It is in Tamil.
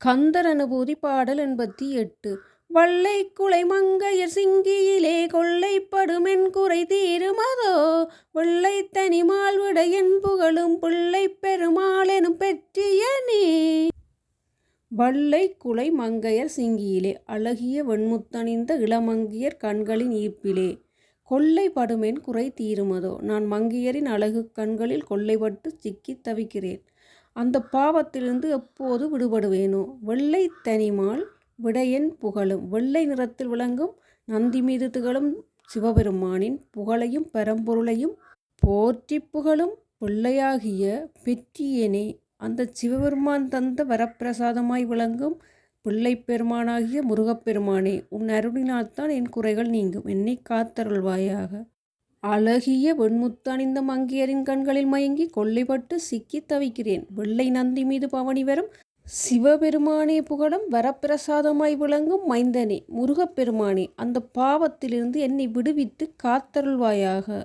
கந்தர் அனுபூதி பாடல் 88. வள்ளை குலை மங்கையர் சிங்கியிலே கொள்ளைப்படுமென் குறை தீருமதோ வெள்ளை தனிமால் விடையன் புகழும் பிள்ளை பெருமாளெனும் பெற்றியனே. வள்ளை குலை மங்கையர் சிங்கியிலே அழகிய வெண்முத்தணிந்த இளமங்கையர் கண்களின் ஈர்ப்பிலே கொள்ளைப்படுமென் குறை தீருமதோ. நான் மங்கையரின் அழகு கண்களில் கொள்ளைப்பட்டு சிக்கித் தவிக்கிறேன். அந்த பாவத்திலிருந்து எப்போது விடுபடுவேனோ. வெள்ளை தனிமால் விடையன் புகழும் வெள்ளை நிறத்தில் விளங்கும் நந்தி மீது திகழும் சிவபெருமானின் புகழையும் பரம்பொருளையும் போற்றி புகழும் பிள்ளையாகிய பெற்றியனே. அந்த சிவபெருமான் தந்த வரப்பிரசாதமாய் விளங்கும் பிள்ளை பெருமானாகிய முருகப்பெருமானே, உன் அருளினால்தான் என் குறைகள் நீங்கும். என்னை காத்தருள்வாயாக. அழகிய வெண்முத்தணிந்த மங்கையரின் கண்களில் மயங்கி கொள்ளைப்பட்டு சிக்கித் தவிக்கிறேன். வெள்ளை நந்தி மீது பவனி வரும் சிவபெருமானே புகழும் வரப்பிரசாதமாய் விளங்கும் மைந்தனே முருகப்பெருமானே, அந்த பாவத்திலிருந்து என்னை விடுவித்து காத்தருள்வாயாக.